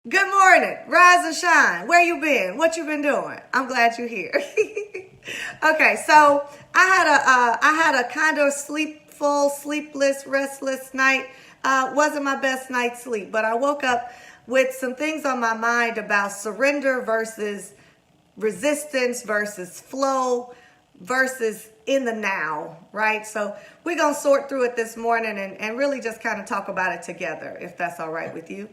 Good morning, rise and shine. Where you been? What you been doing? I'm glad you're here. Okay, so I had a kind of sleepless, restless night. Wasn't my best night's sleep, but I woke up with some things on my mind about surrender versus resistance versus flow versus in the now, right? So we're going to sort through it this morning and really just kind of talk about it together, if that's all right with you.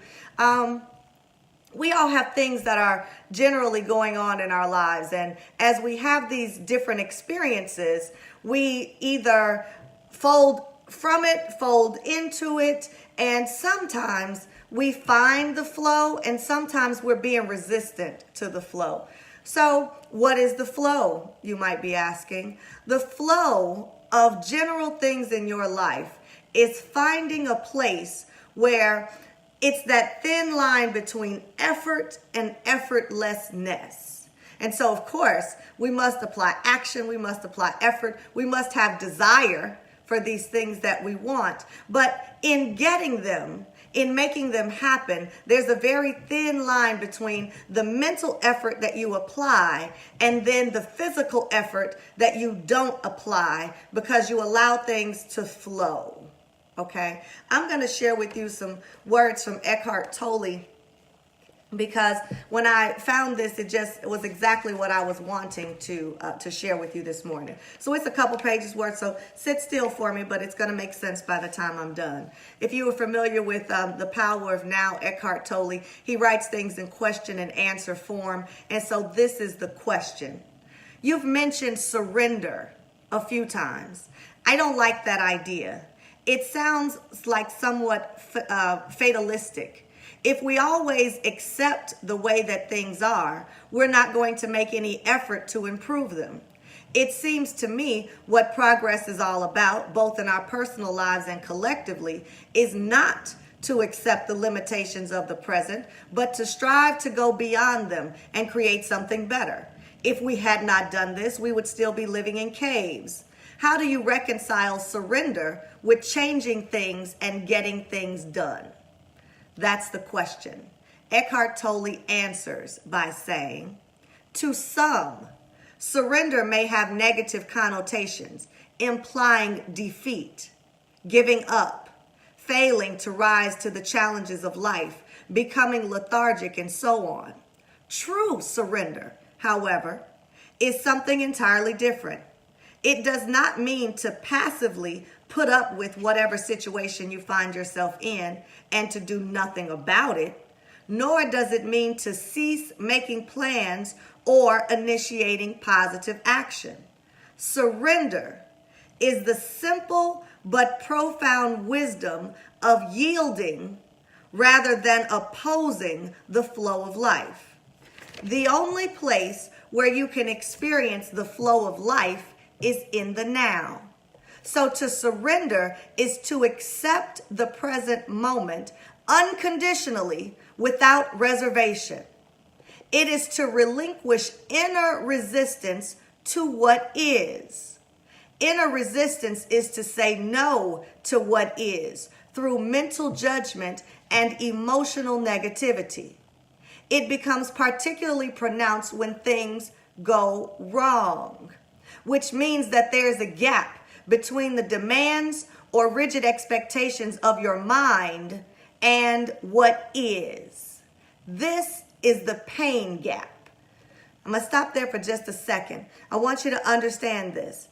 We all have things that are generally going on in our lives. And as we have these different experiences, we either fold from it, fold into it, and sometimes we find the flow, and sometimes we're being resistant to the flow. So what is the flow, you might be asking? The flow of general things in your life is finding a place where it's that thin line between effort and effortlessness. And so, of course, we must apply action, we must apply effort, we must have desire for these things that we want. But in getting them, in making them happen, there's a very thin line between the mental effort that you apply and then the physical effort that you don't apply because you allow things to flow. Okay, I'm going to share with you some words from Eckhart Tolle because when I found this, it was exactly what I was wanting to share with you this morning. So it's a couple pages worth, so sit still for me, but it's going to make sense by the time I'm done. If you are familiar with The Power of Now, Eckhart Tolle, he writes things in question and answer form, and so this is the question. You've mentioned surrender a few times. I don't like that idea. It sounds like somewhat fatalistic. If we always accept the way that things are, we're not going to make any effort to improve them. It seems to me what progress is all about, both in our personal lives and collectively, is not to accept the limitations of the present, but to strive to go beyond them and create something better. If we had not done this, we would still be living in caves. How do you reconcile surrender with changing things and getting things done? That's the question. Eckhart Tolle answers by saying, to some, surrender may have negative connotations, implying defeat, giving up, failing to rise to the challenges of life, becoming lethargic, and so on. True surrender, however, is something entirely different. It does not mean to passively put up with whatever situation you find yourself in and to do nothing about it, nor does it mean to cease making plans or initiating positive action. Surrender is the simple but profound wisdom of yielding rather than opposing the flow of life. The only place where you can experience the flow of life is in the now. So to surrender is to accept the present moment unconditionally without reservation. It is to relinquish inner resistance to what is. Inner resistance is to say no to what is through mental judgment and emotional negativity. It becomes particularly pronounced when things go wrong, which means that there's a gap between the demands or rigid expectations of your mind and what is. This is the pain gap. I'm going to stop there for just a second. I want you to understand this.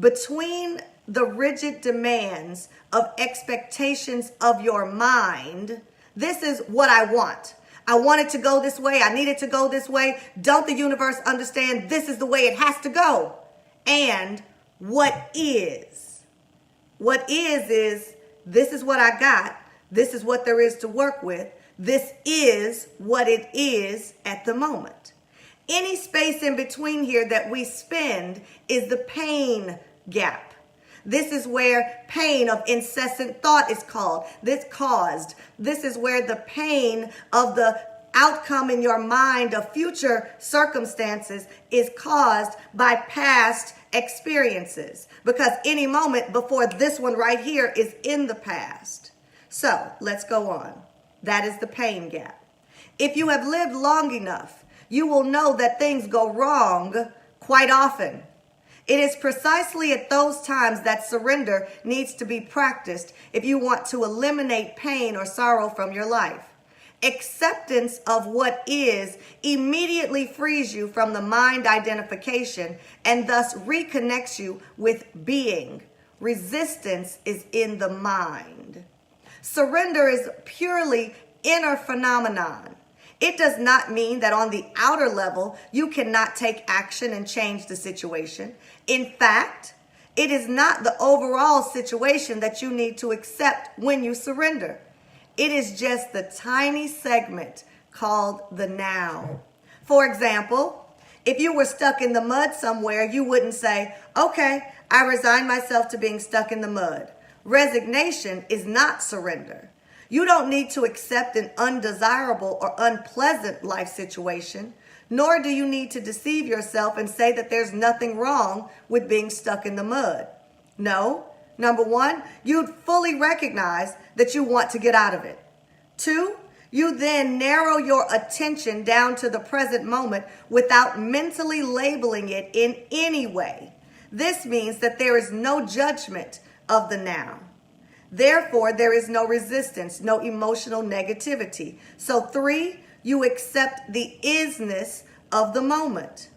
Between the rigid demands of expectations of your mind, this is what I want. I want it to go this way. I need it to go this way. Don't the universe understand this is the way it has to go? And what is? What is this is what I got. This is what there is to work with. This is what it is at the moment. Any space in between here that we spend is the pain gap. This is where pain of incessant thought is caused. This is where the pain of the outcome in your mind of future circumstances is caused by past experiences, because any moment before this one right here is in the past. So let's go on. That is the pain gap. If you have lived long enough, you will know that things go wrong quite often. It is precisely at those times that surrender needs to be practiced if you want to eliminate pain or sorrow from your life. Acceptance of what is immediately frees you from the mind identification and thus reconnects you with being. Resistance is in the mind. Surrender is purely inner phenomenon. It does not mean that on the outer level you cannot take action and change the situation. In fact, it is not the overall situation that you need to accept when you surrender. It is just the tiny segment called the now. For example, if you were stuck in the mud somewhere, you wouldn't say, okay, I resign myself to being stuck in the mud. Resignation is not surrender. You don't need to accept an undesirable or unpleasant life situation, nor do you need to deceive yourself and say that there's nothing wrong with being stuck in the mud. No. Number one, you'd fully recognize that you want to get out of it. Two, you then narrow your attention down to the present moment without mentally labeling it in any way. This means that there is no judgment of the now. Therefore, there is no resistance, no emotional negativity. So three, you accept the isness of the moment.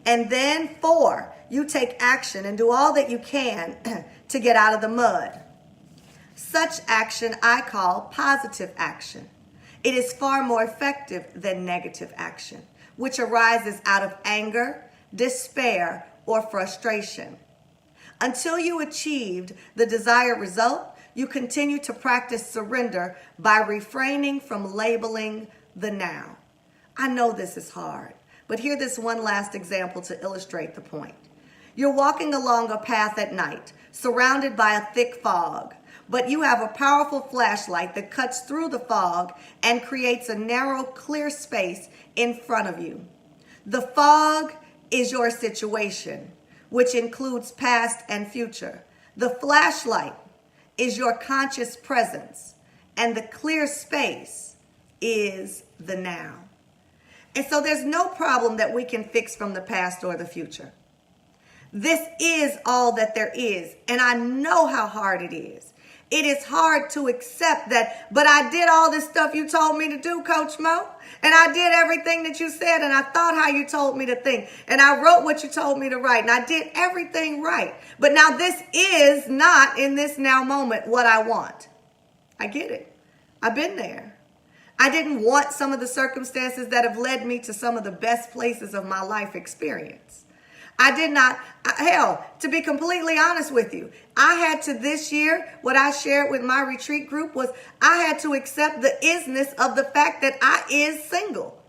And then four, you take action and do all that you can to get out of the mud. Such action I call positive action. It is far more effective than negative action, which arises out of anger, despair, or frustration. Until you achieved the desired result, you continue to practice surrender by refraining from labeling the now. I know this is hard, but hear this one last example to illustrate the point. You're walking along a path at night, surrounded by a thick fog, but you have a powerful flashlight that cuts through the fog and creates a narrow, clear space in front of you. The fog is your situation, which includes past and future. The flashlight is your conscious presence, and the clear space is the now. And so there's no problem that we can fix from the past or the future. This is all that there is, and I know how hard it is. It is hard to accept that, but I did all this stuff you told me to do, Coach Mo, and I did everything that you said, and I thought how you told me to think, and I wrote what you told me to write, and I did everything right. But now this is not in this now moment what I want. I get it. I've been there. I didn't want some of the circumstances that have led me to some of the best places of my life experience. I did not, to be completely honest with you, I had to this year, what I shared with my retreat group was I had to accept the isness of the fact that I is single.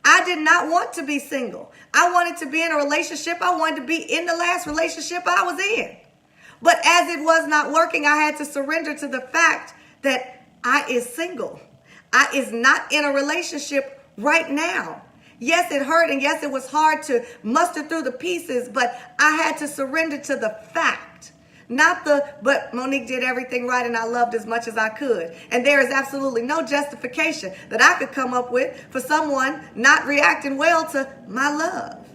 I did not want to be single. I wanted to be in a relationship. I wanted to be in the last relationship I was in. But as it was not working, I had to surrender to the fact that I is single. I is not in a relationship right now. Yes, it hurt, and yes, it was hard to muster through the pieces, but I had to surrender to the fact. But Monique did everything right and I loved as much as I could. And there is absolutely no justification that I could come up with for someone not reacting well to my love.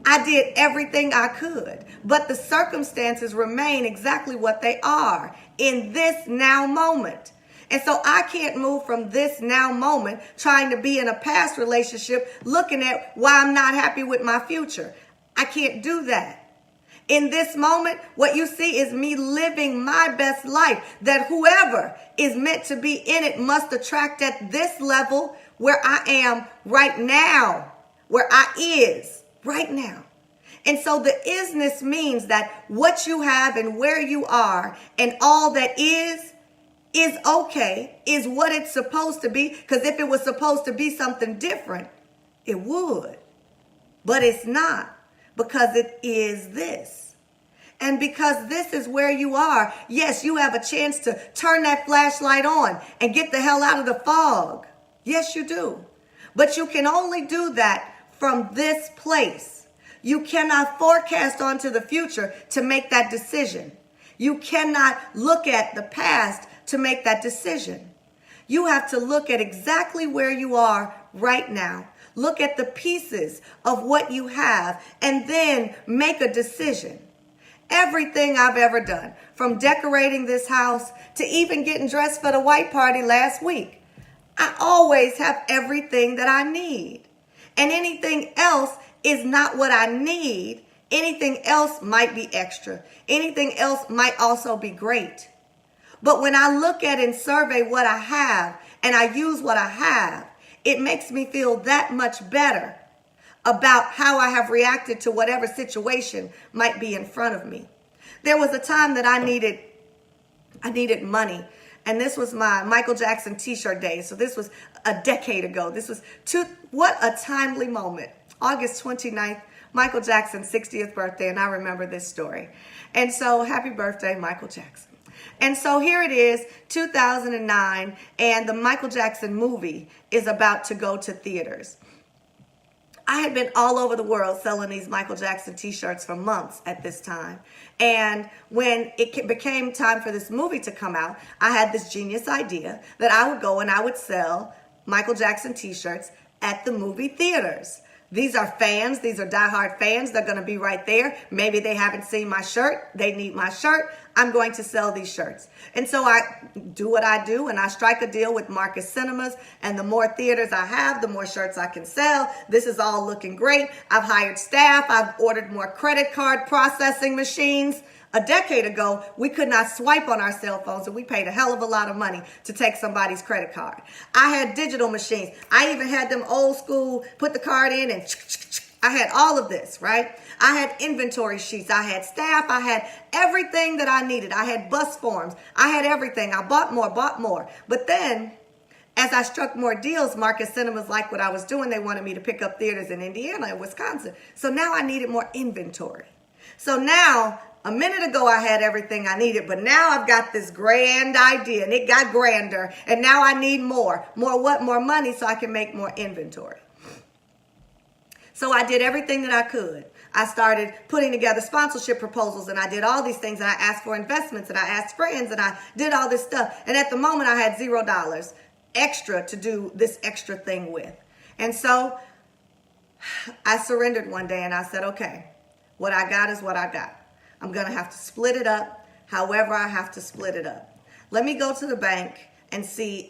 I did everything I could, but the circumstances remain exactly what they are in this now moment. And so I can't move from this now moment trying to be in a past relationship looking at why I'm not happy with my future. I can't do that. In this moment, what you see is me living my best life, that whoever is meant to be in it must attract at this level where I am right now, where I is right now. And so the isness means that what you have and where you are and all that is okay, is what it's supposed to be. Because if it was supposed to be something different, it would. But it's not, because it is this. And because this is where you are, yes, you have a chance to turn that flashlight on and get the hell out of the fog. Yes, you do. But you can only do that from this place. You cannot forecast onto the future to make that decision. You cannot look at the past to make that decision. You have to look at exactly where you are right now. Look at the pieces of what you have and then make a decision. Everything I've ever done, from decorating this house to even getting dressed for the white party last week, I always have everything that I need. And anything else is not what I need. Anything else might be extra. Anything else might also be great. But when I look at and survey what I have and I use what I have, it makes me feel that much better about how I have reacted to whatever situation might be in front of me. There was a time that I needed money. And this was my Michael Jackson t-shirt day. So this was a decade ago. What a timely moment. August 29th, Michael Jackson's 60th birthday. And I remember this story. And so happy birthday, Michael Jackson. And so here it is, 2009, and the Michael Jackson movie is about to go to theaters. I had been all over the world selling these Michael Jackson t-shirts for months at this time. And when it became time for this movie to come out, I had this genius idea that I would go and I would sell Michael Jackson t-shirts at the movie theaters. These are fans. These are diehard fans. They're going to be right there. Maybe they haven't seen my shirt. They need my shirt. I'm going to sell these shirts. And so I do what I do, and I strike a deal with Marcus Cinemas. And the more theaters I have, the more shirts I can sell. This is all looking great. I've hired staff. I've ordered more credit card processing machines. A decade ago, we could not swipe on our cell phones, and we paid a hell of a lot of money to take somebody's credit card. I had digital machines. I even had them old school, put the card in and I had all of this, right? I had inventory sheets. I had staff. I had everything that I needed. I had bus forms. I had everything. I bought more. But then, as I struck more deals, Marcus Cinemas liked what I was doing. They wanted me to pick up theaters in Indiana and Wisconsin. So now I needed more inventory. So now, a minute ago, I had everything I needed, but now I've got this grand idea, and it got grander, and now I need more. More what? More money so I can make more inventory. So I did everything that I could. I started putting together sponsorship proposals, and I did all these things, and I asked for investments, and I asked friends, and I did all this stuff. And at the moment, I had $0 extra to do this extra thing with. And so I surrendered one day, and I said, okay, what I got is what I got. I'm going to have to split it up however I have to split it up. Let me go to the bank and see,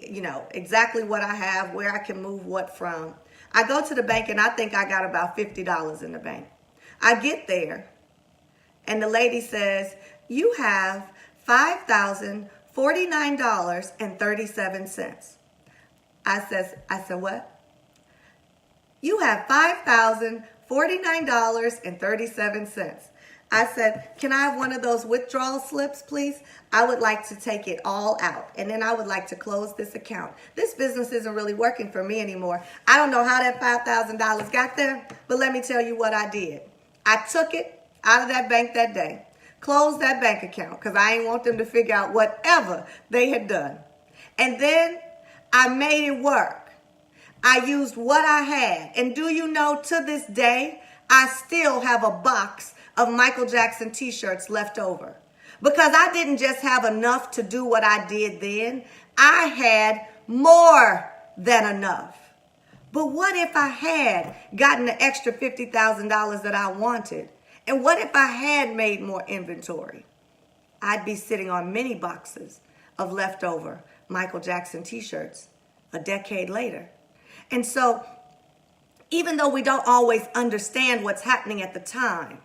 exactly what I have, where I can move what from. I go to the bank and I think I got about $50 in the bank. I get there and the lady says, you have $5,049.37. I said, what? You have $5,049.37. I said, can I have one of those withdrawal slips, please? I would like to take it all out, and then I would like to close this account. This business isn't really working for me anymore. I don't know how that $5,000 got there, but let me tell you what I did. I took it out of that bank that day, closed that bank account, because I didn't want them to figure out whatever they had done. And then I made it work. I used what I had. And do you know, to this day, I still have a box of Michael Jackson t-shirts left over. Because I didn't just have enough to do what I did then. I had more than enough. But what if I had gotten the extra $50,000 that I wanted? And what if I had made more inventory? I'd be sitting on many boxes of leftover Michael Jackson t-shirts a decade later. And so, even though we don't always understand what's happening at the time,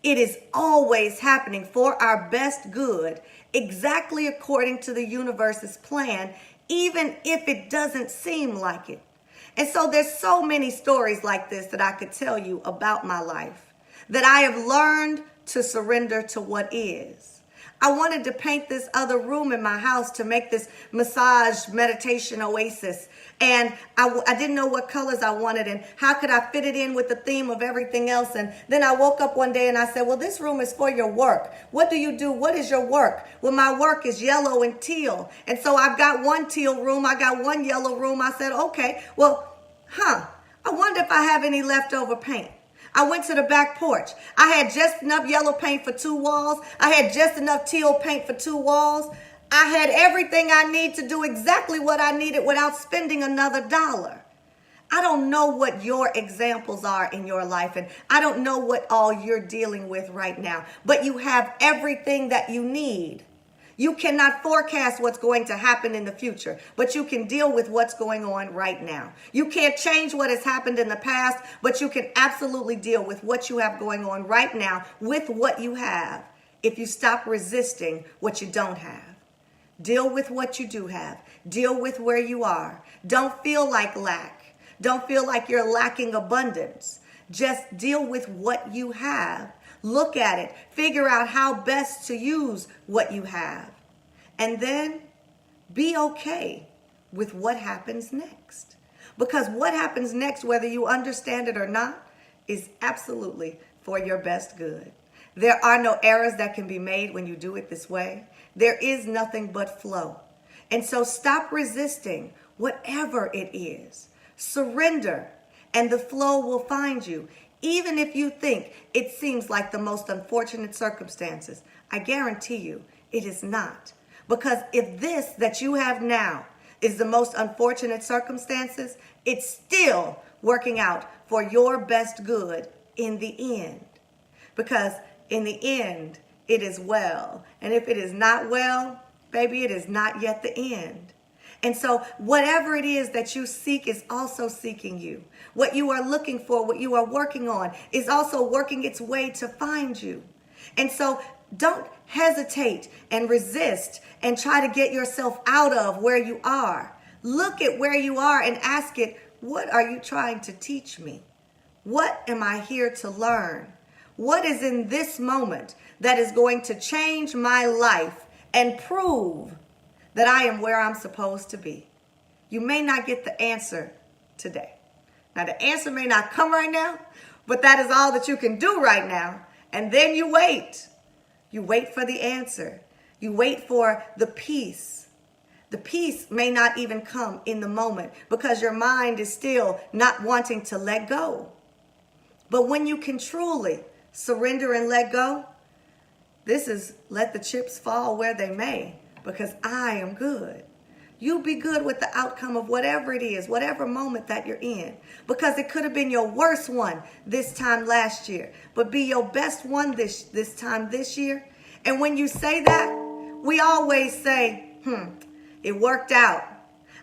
it is always happening for our best good, exactly according to the universe's plan, even if it doesn't seem like it. And so there's so many stories like this that I could tell you about my life, that I have learned to surrender to what is. I wanted to paint this other room in my house to make this massage meditation oasis. And I didn't know what colors I wanted and how could I fit it in with the theme of everything else. And then I woke up one day and I said, well, this room is for your work. What do you do? What is your work? Well, my work is yellow and teal. And so I've got one teal room. I got one yellow room. I said, okay, well, I wonder if I have any leftover paint. I went to the back porch. I had just enough yellow paint for 2 walls. I had just enough teal paint for 2 walls. I had everything I need to do exactly what I needed without spending another dollar. I don't know what your examples are in your life, and I don't know what all you're dealing with right now, but you have everything that you need. You cannot forecast what's going to happen in the future, but you can deal with what's going on right now. You can't change what has happened in the past, but you can absolutely deal with what you have going on right now with what you have if you stop resisting what you don't have. Deal with what you do have. Deal with where you are. Don't feel like lack. Don't feel like you're lacking abundance. Just deal with what you have. Look at it. Figure out how best to use what you have. And then be okay with what happens next. Because what happens next, whether you understand it or not, is absolutely for your best good. There are no errors that can be made when you do it this way. There is nothing but flow. And so stop resisting whatever it is. Surrender, and the flow will find you. Even if you think it seems like the most unfortunate circumstances, I guarantee you it is not. Because if this that you have now is the most unfortunate circumstances, it's still working out for your best good in the end. Because in the end, it is well. And if it is not well, baby, it is not yet the end. And so whatever it is that you seek is also seeking you. What you are looking for, what you are working on is also working its way to find you. And so don't hesitate and resist and try to get yourself out of where you are. Look at where you are and ask it, what are you trying to teach me? What am I here to learn? What is in this moment that is going to change my life and prove that I am where I'm supposed to be? You may not get the answer today. Now, the answer may not come right now, but that is all that you can do right now. And then you wait. You wait for the answer. You wait for the peace. The peace may not even come in the moment because your mind is still not wanting to let go. But when you can truly surrender and let go, this is let the chips fall where they may, because I am good. You be good with the outcome of whatever it is, whatever moment that you're in, because it could have been your worst one this time last year, but be your best one this time this year. And when you say that, we always say, it worked out.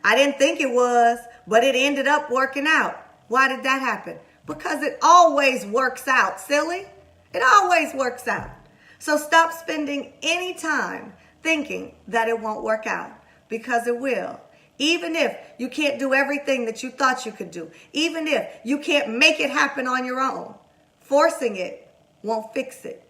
I didn't think it was, but it ended up working out. Why did that happen? Because it always works out, silly. It always works out. So stop spending any time thinking that it won't work out, because it will. Even if you can't do everything that you thought you could do, even if you can't make it happen on your own, forcing it won't fix it.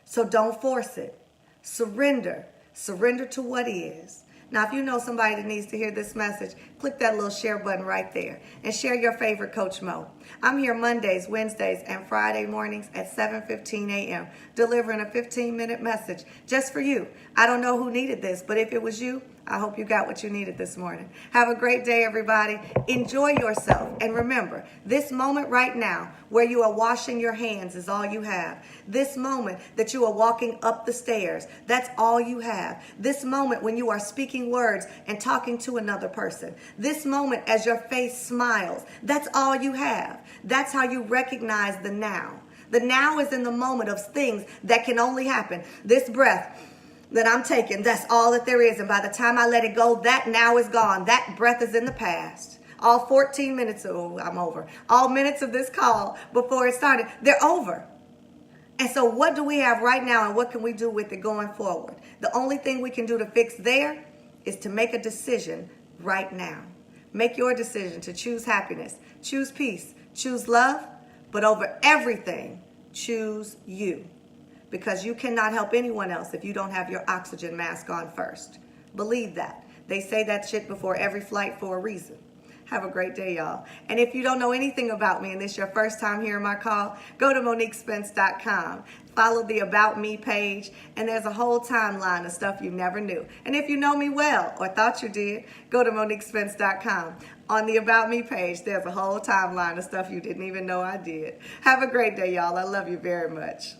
So don't force it. Surrender. Surrender to what is. Now, if you know somebody that needs to hear this message, click that little share button right there and share your favorite Coach Mo. I'm here Mondays, Wednesdays, and Friday mornings at 7:15 a.m. delivering a 15-minute message just for you. I don't know who needed this, but if it was you, I hope you got what you needed this morning. Have a great day, everybody. Enjoy yourself. And remember, this moment right now where you are washing your hands is all you have. This moment that you are walking up the stairs, that's all you have. This moment when you are speaking words and talking to another person. This moment as your face smiles, that's all you have. That's how you recognize the now. The now is in the moment of things that can only happen. This breath that I'm taking, that's all that there is. And by the time I let it go, that now is gone. That breath is in the past. All 14 minutes, I'm over. All minutes of this call before it started, they're over. And so what do we have right now, and what can we do with it going forward? The only thing we can do to fix there is to make a decision right now. Make your decision to choose happiness, choose peace, choose love, but over everything, choose you. Because you cannot help anyone else if you don't have your oxygen mask on first. Believe that. They say that shit before every flight for a reason. Have a great day, y'all. And if you don't know anything about me and this is your first time hearing my call, go to MoniqueSpence.com. Follow the About Me page, and there's a whole timeline of stuff you never knew. And if you know me well or thought you did, go to MoniqueSpence.com. On the About Me page, there's a whole timeline of stuff you didn't even know I did. Have a great day, y'all. I love you very much.